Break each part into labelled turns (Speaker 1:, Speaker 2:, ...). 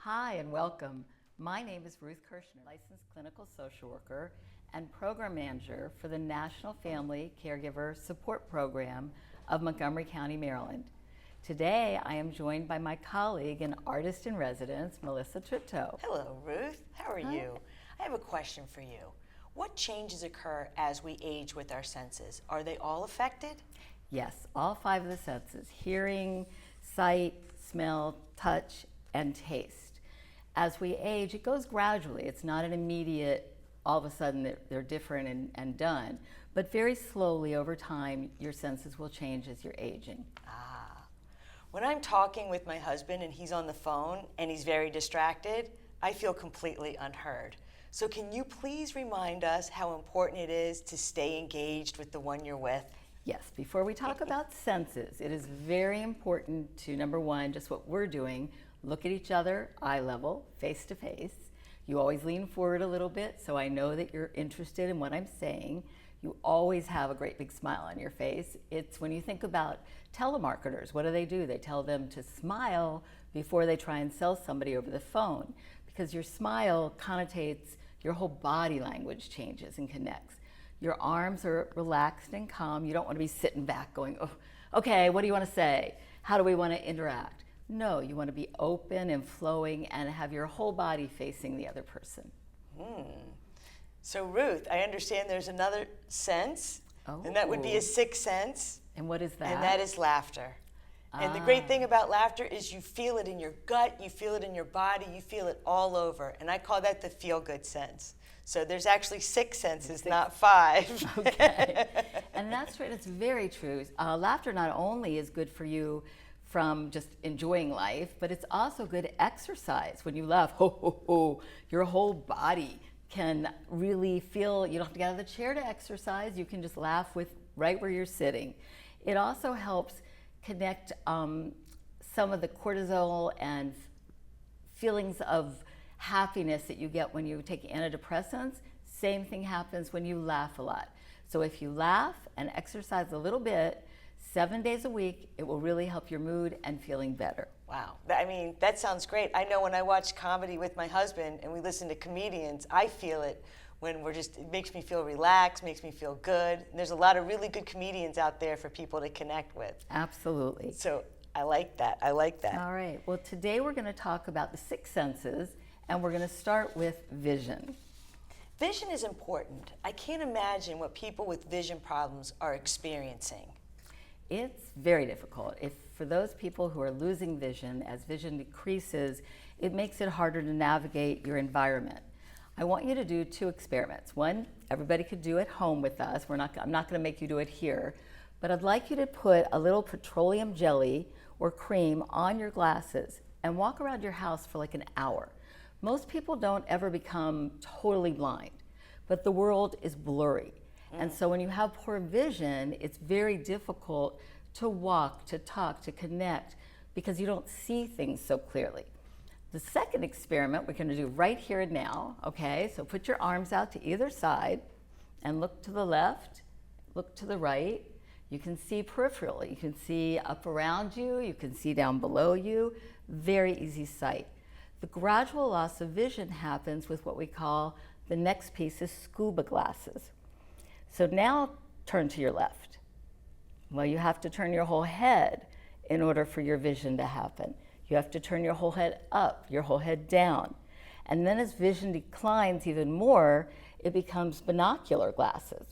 Speaker 1: Hi and welcome. My name is Ruth Kirshner, licensed clinical social worker and program manager for the National Family Caregiver Support Program of Montgomery County, Maryland. Today I am joined by my colleague and artist in residence, Melissa Triptow.
Speaker 2: Hello, Ruth. How are you? I have a question for you. What changes occur as we age with our senses? Are they all affected?
Speaker 1: Yes, all five of the senses: hearing, sight, smell, touch, and taste. As we age, it goes gradually. It's not an immediate, all of a sudden they're different and done. But very slowly over time, your senses will change as you're aging.
Speaker 2: When I'm talking with my husband and he's on the phone and he's very distracted, I feel completely unheard. So can you please remind us how important it is to stay engaged with the one you're with?
Speaker 1: Yes, before we talk about senses, it is very important to, number one, just what we're doing, look at each other, eye level, face to face. You always lean forward a little bit so I know that you're interested in what I'm saying. You always have a great big smile on your face. It's when you think about telemarketers, what do? They tell them to smile before they try and sell somebody over the phone, because your smile connotates your whole body language changes and connects. Your arms are relaxed and calm. You don't want to be sitting back going, oh, okay, what do you want to say? How do we want to interact? No, you want to be open and flowing and have your whole body facing the other person.
Speaker 2: So Ruth, I understand there's another sense, and that would be a sixth sense.
Speaker 1: And what is that?
Speaker 2: And that is laughter. And the great thing about laughter is you feel it in your gut, you feel it in your body, you feel it all over. And I call that the feel-good sense. So there's actually six senses, not five.
Speaker 1: Okay. And that's right, it's very true. Laughter not only is good for you from just enjoying life, but it's also good exercise. When you laugh, ho, ho, ho, your whole body can really feel, you don't have to get out of the chair to exercise, you can just laugh with right where you're sitting. It also helps connect some of the cortisol and feelings of happiness that you get when you take antidepressants. Same thing happens when you laugh a lot. So if you laugh and exercise a little bit, 7 days a week, it will really help your mood and feeling better.
Speaker 2: Wow. I mean, that sounds great. I know when I watch comedy with my husband and we listen to comedians, I feel it when it makes me feel relaxed, makes me feel good. And there's a lot of really good comedians out there for people to connect with.
Speaker 1: Absolutely.
Speaker 2: So I like that. I like that.
Speaker 1: All right. Well, today we're going to talk about the six senses, and we're going to start with vision.
Speaker 2: Vision is important. I can't imagine what people with vision problems are experiencing.
Speaker 1: It's very difficult. For those people who are losing vision, as vision decreases, it makes it harder to navigate your environment. I want you to do two experiments. One, everybody could do at home with us. I'm not going to make you do it here, but I'd like you to put a little petroleum jelly or cream on your glasses and walk around your house for like an hour. Most people don't ever become totally blind, but the world is blurry. And so when you have poor vision, it's very difficult to walk, to talk, to connect, because you don't see things so clearly. The second experiment we're going to do right here and now, okay? So put your arms out to either side and look to the left, look to the right. You can see peripherally. You can see up around you. You can see down below you. Very easy sight. The gradual loss of vision happens with what we call the next piece is scuba glasses. So now turn to your left. Well, you have to turn your whole head in order for your vision to happen. You have to turn your whole head up, your whole head down. And then as vision declines even more, it becomes binocular glasses.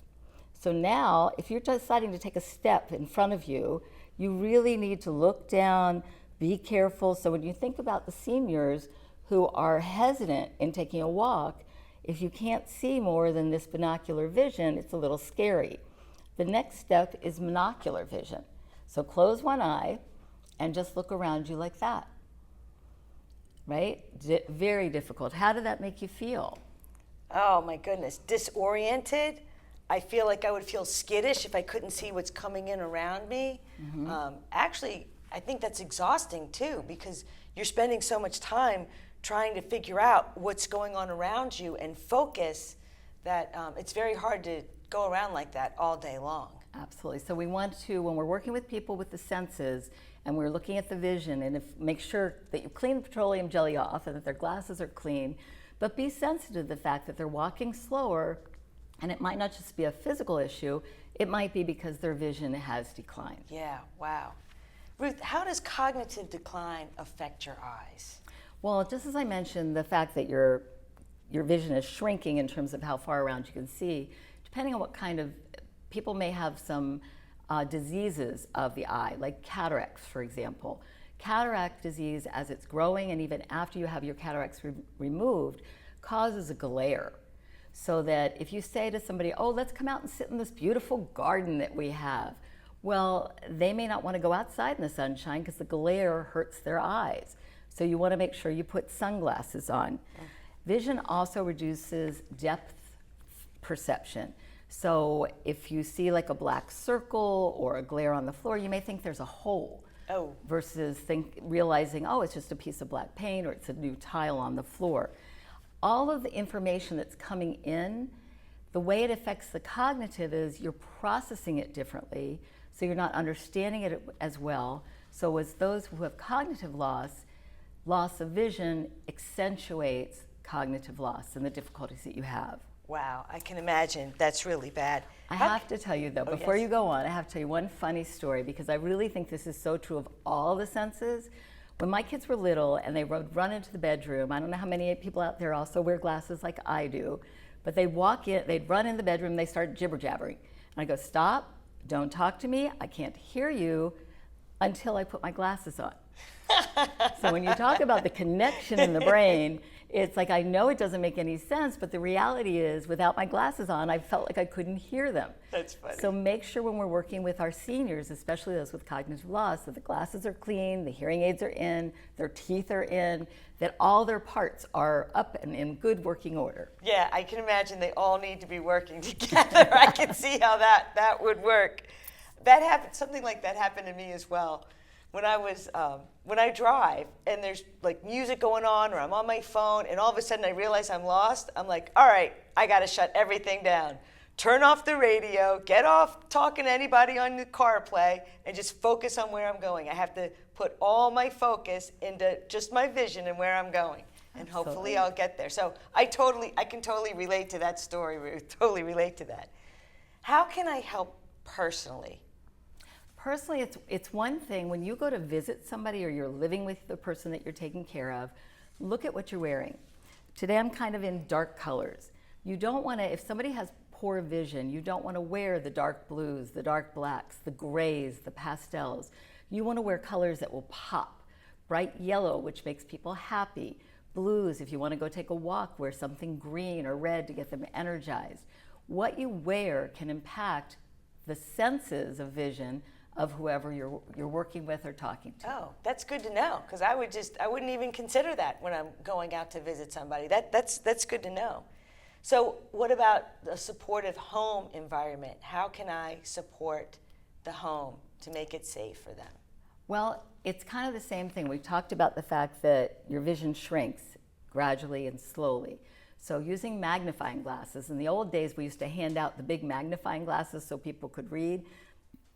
Speaker 1: So now, if you're deciding to take a step in front of you, you really need to look down, be careful. So when you think about the seniors who are hesitant in taking a walk, if you can't see more than this binocular vision, it's a little scary. The next step is monocular vision. So close one eye and just look around you like that, right? Very difficult. How did that make you feel?
Speaker 2: Oh my goodness, disoriented. I feel like I would feel skittish if I couldn't see what's coming in around me. Actually, I think that's exhausting too, because you're spending so much time trying to figure out what's going on around you and focus that it's very hard to go around like that all day long.
Speaker 1: Absolutely. So we want to, when we're working with people with the senses and we're looking at the vision, and make sure that you clean the petroleum jelly off and that their glasses are clean, but be sensitive to the fact that they're walking slower, and it might not just be a physical issue, it might be because their vision has declined.
Speaker 2: Yeah, wow. Ruth, how does cognitive decline affect your eyes?
Speaker 1: Well, just as I mentioned, the fact that your vision is shrinking in terms of how far around you can see, depending on what kind of, people may have some diseases of the eye, like cataracts, for example. Cataract disease, as it's growing, and even after you have your cataracts removed, causes a glare. So that if you say to somebody, oh, let's come out and sit in this beautiful garden that we have, well, they may not want to go outside in the sunshine because the glare hurts their eyes. So you want to make sure you put sunglasses on. Vision also reduces depth perception. So if you see like a black circle or a glare on the floor, you may think there's a hole.
Speaker 2: Oh.
Speaker 1: Versus realizing, oh, it's just a piece of black paint or it's a new tile on the floor. All of the information that's coming in, the way it affects the cognitive is you're processing it differently, so you're not understanding it as well. So as those who have cognitive loss of vision accentuates cognitive loss and the difficulties that you have.
Speaker 2: Wow, I can imagine. That's really bad.
Speaker 1: I have to tell you though, before
Speaker 2: yes.
Speaker 1: you go on, I have to tell you one funny story because I really think this is so true of all the senses. When my kids were little and they would run into the bedroom, I don't know how many people out there also wear glasses like I do, but they'd walk in, they'd run in the bedroom, they start jibber jabbering. And I go, stop, don't talk to me, I can't hear you until I put my glasses on. So when you talk about the connection in the brain, it's like I know it doesn't make any sense, but the reality is without my glasses on, I felt like I couldn't hear them.
Speaker 2: That's funny.
Speaker 1: So make sure when we're working with our seniors, especially those with cognitive loss, that the glasses are clean, the hearing aids are in, their teeth are in, that all their parts are up and in good working order.
Speaker 2: Yeah, I can imagine they all need to be working together. I can see how that would work. That happened, something like that happened to me as well. When I drive and there's like music going on or I'm on my phone and all of a sudden I realize I'm lost, I'm like, all right, I got to shut everything down. Turn off the radio, get off talking to anybody on the CarPlay, and just focus on where I'm going. I have to put all my focus into just my vision and where I'm going. And hopefully I'll get there. So I can totally relate to that story, Ruth. Totally relate to that. How can I help personally?
Speaker 1: Personally, it's one thing when you go to visit somebody or you're living with the person that you're taking care of, look at what you're wearing. Today I'm kind of in dark colors. You don't want to, if somebody has poor vision, you don't want to wear the dark blues, the dark blacks, the grays, the pastels. You want to wear colors that will pop. Bright yellow, which makes people happy. Blues, if you want to go take a walk, wear something green or red to get them energized. What you wear can impact the senses of vision of whoever you're working with or talking to.
Speaker 2: Oh, that's good to know, because I wouldn't even consider that when I'm going out to visit somebody. That's good to know. So what about a supportive home environment? How can I support the home to make it safe for them?
Speaker 1: Well, it's kind of the same thing. We talked about the fact that your vision shrinks gradually and slowly. So using magnifying glasses, in the old days we used to hand out the big magnifying glasses so people could read.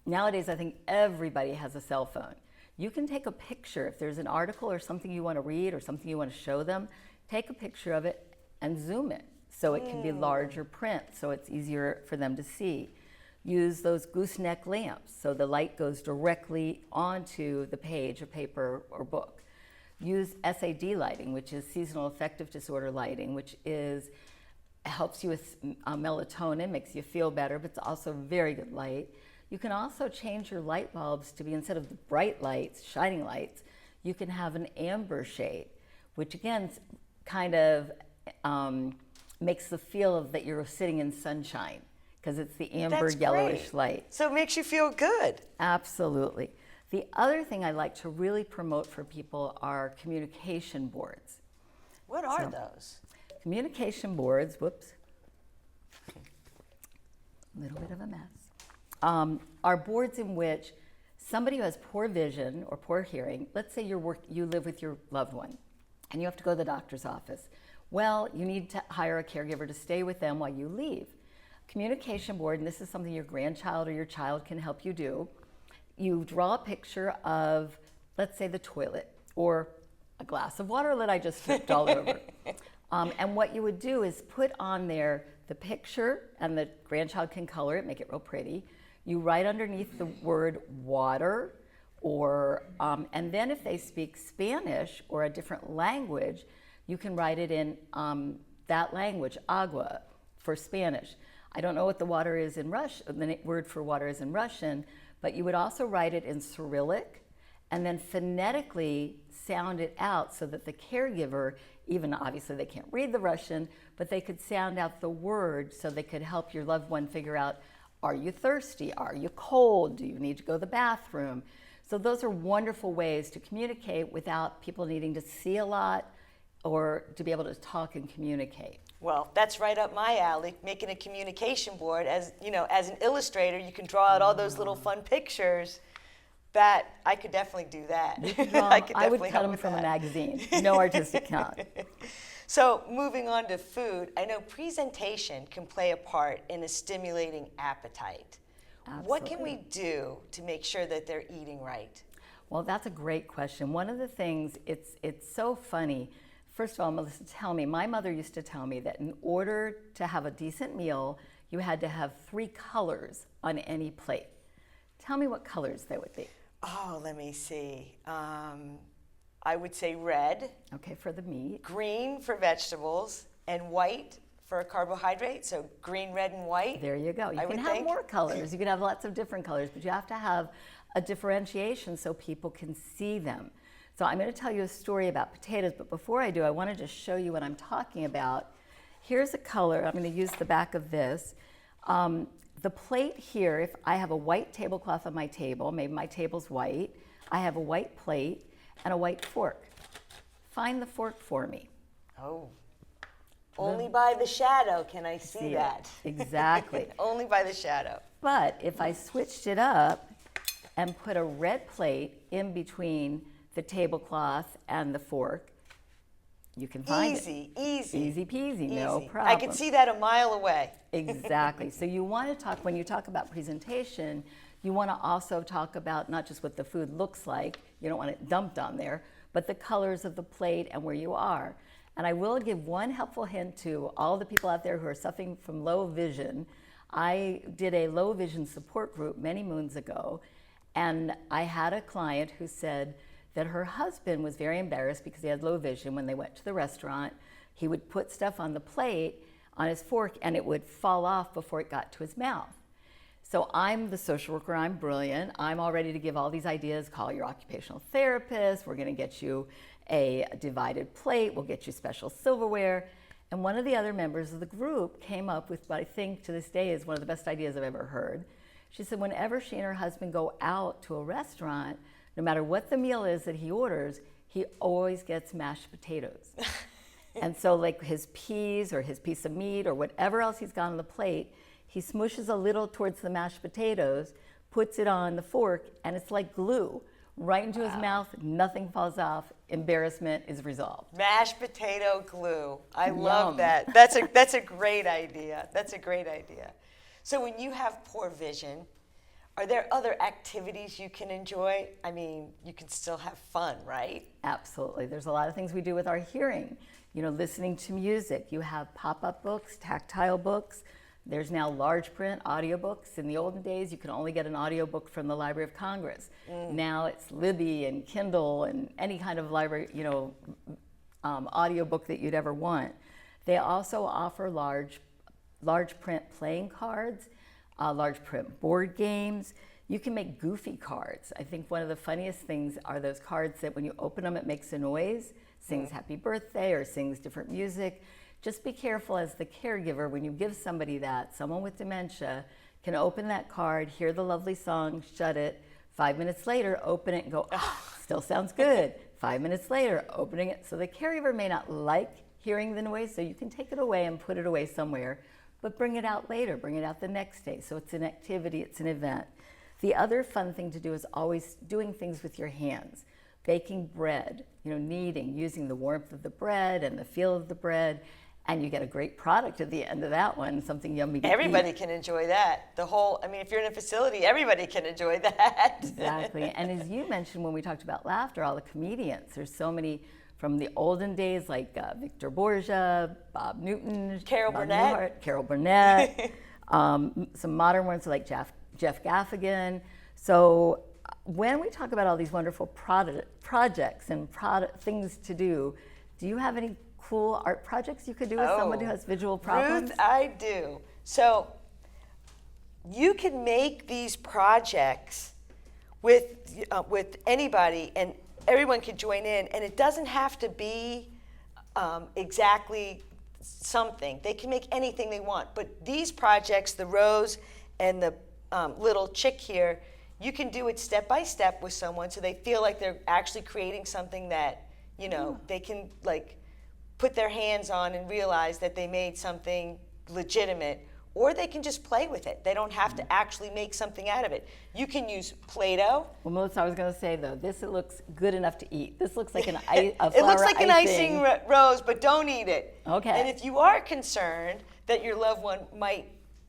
Speaker 1: Nowadays, I think everybody has a cell phone. You can take a picture. If there's an article or something you want to read or something you want to show them, take a picture of it and zoom it so it can be larger print so it's easier for them to see. Use those gooseneck lamps so the light goes directly onto the page of paper or book. Use SAD lighting, which is seasonal affective disorder lighting, which helps you with melatonin, makes you feel better, but it's also very good light. You can also change your light bulbs to be, instead of the bright lights, shining lights, you can have an amber shade, which again kind of makes the feel of that you're sitting in sunshine because it's the amber
Speaker 2: That's
Speaker 1: yellowish
Speaker 2: great.
Speaker 1: light.
Speaker 2: So it makes you feel good.
Speaker 1: Absolutely. The other thing I like to really promote for people are communication boards.
Speaker 2: What are those?
Speaker 1: Communication boards, whoops, a little bit of a mess, are boards in which somebody who has poor vision or poor hearing, let's say you live with your loved one and you have to go to the doctor's office. Well, you need to hire a caregiver to stay with them while you leave. Communication board, and this is something your grandchild or your child can help you do. You draw a picture of, let's say, the toilet or a glass of water that I just tripped all over. And what you would do is put on there the picture, and the grandchild can color it, make it real pretty. You write underneath the word water, or and then if they speak Spanish or a different language, you can write it in that language, agua, for Spanish. I don't know what the water is in Russian, the word for water is in Russian, but you would also write it in Cyrillic and then phonetically sound it out so that the caregiver, even obviously they can't read the Russian, but they could sound out the word so they could help your loved one figure out, are you thirsty? Are you cold? Do you need to go to the bathroom? So those are wonderful ways to communicate without people needing to see a lot or to be able to talk and communicate.
Speaker 2: Well, that's right up my alley, making a communication board. As you know, as an illustrator, you can draw out all those little fun pictures. That I could definitely do that.
Speaker 1: I would cut them from a magazine. No artistic talent.
Speaker 2: So moving on to food, I know presentation can play a part in a stimulating appetite.
Speaker 1: Absolutely.
Speaker 2: What can we do to make sure that they're eating right?
Speaker 1: Well, that's a great question. One of the things, it's so funny. First of all, Melissa, tell me, my mother used to tell me that in order to have a decent meal, you had to have 3 colors on any plate. Tell me what colors they would be.
Speaker 2: Oh, let me see. I would say red.
Speaker 1: Okay, for the meat.
Speaker 2: Green for vegetables, and white for carbohydrate. So green, red, and white.
Speaker 1: There you go. You can have more colors. You can have lots of different colors, but you have to have a differentiation so people can see them. So I'm going to tell you a story about potatoes, but before I do, I want to just show you what I'm talking about. Here's a color. I'm going to use the back of this. The plate here, if I have a white tablecloth on my table, maybe my table's white, I have a white plate and a white fork. Find the fork for me.
Speaker 2: Oh. Only by the shadow can I see that.
Speaker 1: Exactly.
Speaker 2: Only by the shadow.
Speaker 1: But if I switched it up and put a red plate in between the tablecloth and the fork, you can find it.
Speaker 2: Easy
Speaker 1: Peasy, no problem.
Speaker 2: I can see that a mile away.
Speaker 1: Exactly. So you want to talk, when you talk about presentation, you want to also talk about not just what the food looks like, you don't want it dumped on there, but the colors of the plate and where you are. And I will give one helpful hint to all the people out there who are suffering from low vision. I did a low vision support group many moons ago, and I had a client who said that her husband was very embarrassed because he had low vision. When they went to the restaurant, he would put stuff on the plate, on his fork, and it would fall off before it got to his mouth. So I'm the social worker, I'm brilliant. I'm all ready to give all these ideas. Call your occupational therapist. We're gonna get you a divided plate. We'll get you special silverware. And one of the other members of the group came up with what I think to this day is one of the best ideas I've ever heard. She said whenever she and her husband go out to a restaurant, no matter what the meal is that he orders, he always gets mashed potatoes. And so like his peas or his piece of meat or whatever else he's got on the plate, he smooshes a little towards the mashed potatoes, puts it on the fork, and it's like glue. Right into his mouth, nothing falls off, embarrassment is resolved.
Speaker 2: Mashed potato glue. I love that. That's a great idea. That's a great idea. So when you have poor vision, are there other activities you can enjoy? I mean, you can still have fun, right?
Speaker 1: Absolutely. There's a lot of things we do with our hearing. You know, listening to music. You have pop-up books, tactile books. There's now large print audiobooks. In the olden days, you could only get an audiobook from the Library of Congress. Now it's Libby and Kindle and any kind of library, you know, audiobook that you'd ever want. They also offer large print playing cards, large print board games. You can make goofy cards. I think one of the funniest things are those cards that when you open them, it makes a noise, sings happy birthday or sings different music. Just be careful as the caregiver when you give somebody that, someone with dementia can open that card, hear the lovely song, shut it. 5 minutes later, open it and go, oh, still sounds good. 5 minutes later, opening it. So the caregiver may not like hearing the noise, so you can take it away and put it away somewhere, but bring it out later, bring it out the next day. So it's an activity, it's an event. The other fun thing to do is always doing things with your hands. Baking bread, you know, kneading, using the warmth of the bread and the feel of the bread. And you get a great product at the end of that one, something yummy to
Speaker 2: Everybody
Speaker 1: eat.
Speaker 2: can enjoy that. If you're in a facility, everybody can enjoy that.
Speaker 1: Exactly. And as you mentioned when we talked about laughter, all the comedians, there's so many from the olden days like Victor Borgia, Bob Newton,
Speaker 2: Carol
Speaker 1: Bob
Speaker 2: Burnett.
Speaker 1: Newhart, Carol Burnett, some modern ones like Jeff Gaffigan. So when we talk about all these wonderful projects and things to do you have any cool art projects you could do with someone who has visual problems?
Speaker 2: Ruth, I do. So you can make these projects with anybody, and everyone can join in, and it doesn't have to be exactly something. They can make anything they want. But these projects, the rose and the little chick here, you can do it step by step with someone so they feel like they're actually creating something that, they can put their hands on and realize that they made something legitimate, or they can just play with it. They don't have to actually make something out of it. You can use Play-Doh.
Speaker 1: Well, Melissa, I was going to say, though, it looks good enough to eat. This looks like a flower
Speaker 2: It looks like an
Speaker 1: icing.
Speaker 2: rose, but don't eat it.
Speaker 1: Okay.
Speaker 2: And if you are concerned that your loved one might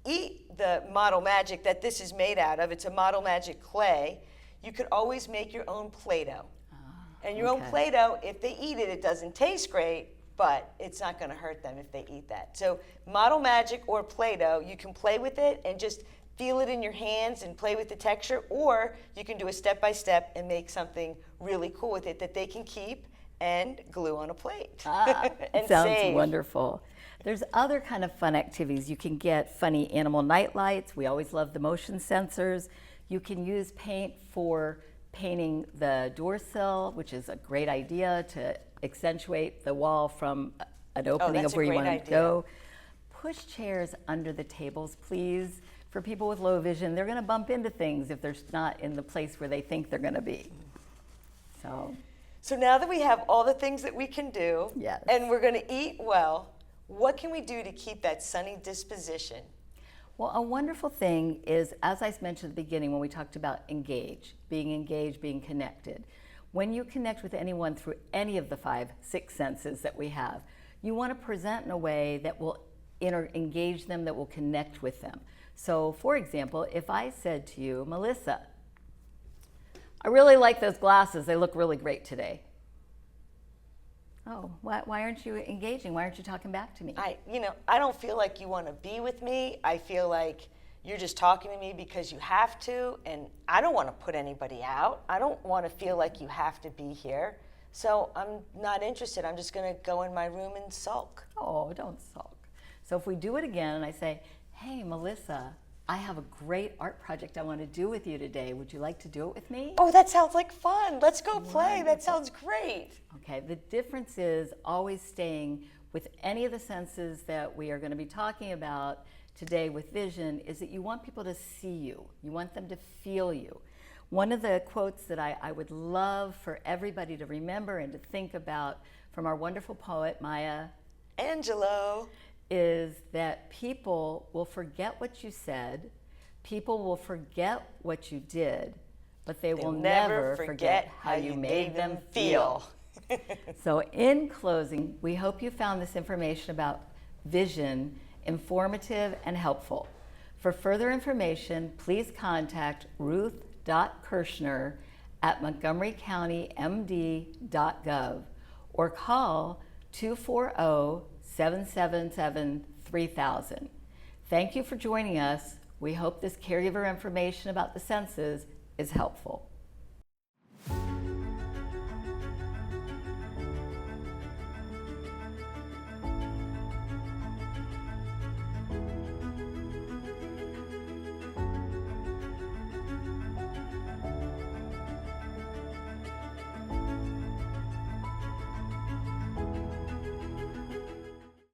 Speaker 2: eat the Model Magic that this is made out of, it's a Model Magic clay, you could always make your own Play-Doh. And your own Play-Doh, if they eat it, it doesn't taste great, but it's not going to hurt them if they eat that. So Model Magic or Play-Doh, you can play with it and just feel it in your hands and play with the texture, or you can do a step-by-step and make something really cool with it that they can keep and glue on a plate. And
Speaker 1: Sounds
Speaker 2: save.
Speaker 1: wonderful. There's other kind of fun activities. You can get funny animal night lights. We always love the motion sensors. You can use paint for painting the door sill, which is a great idea to accentuate the wall from an opening
Speaker 2: that's
Speaker 1: of
Speaker 2: a
Speaker 1: where you
Speaker 2: great
Speaker 1: want to
Speaker 2: idea.
Speaker 1: go. Push chairs under the tables, please. For people with low vision, they're going to bump into things if they're not in the place where they think they're going to be.
Speaker 2: So now that we have all the things that we can do,
Speaker 1: Yes.
Speaker 2: and we're going to eat well, what can we do to keep that sunny disposition?
Speaker 1: Well, a wonderful thing is, as I mentioned at the beginning when we talked about engaged, being connected. When you connect with anyone through any of the 5, 6 senses that we have, you want to present in a way that will engage them, that will connect with them. So, for example, if I said to you, Melissa, I really like those glasses. They look really great today. Oh, why aren't you engaging? Why aren't you talking back to me?
Speaker 2: I don't feel like you want to be with me. I feel like you're just talking to me because you have to, and I don't want to put anybody out. I don't want to feel like you have to be here. So I'm not interested. I'm just going to go in my room and sulk.
Speaker 1: Oh, don't sulk. So if we do it again and I say, hey, Melissa, I have a great art project I want to do with you today. Would you like to do it with me?
Speaker 2: Oh, that sounds like fun. Let's go play. That sounds great.
Speaker 1: Okay, the difference is always staying with any of the senses that we are going to be talking about today with vision is that you want people to see you. You want them to feel you. One of the quotes that I would love for everybody to remember and to think about from our wonderful poet, Maya
Speaker 2: Angelou.
Speaker 1: is that people will forget what you said, people will forget what you did, but they will never forget how you made them feel. So in closing, we hope you found this information about vision informative and helpful. For further information, please contact ruth.kirschner at montgomerycountymd.gov or call 240-777-3000. Thank you for joining us. We hope this caregiver information about the senses is helpful.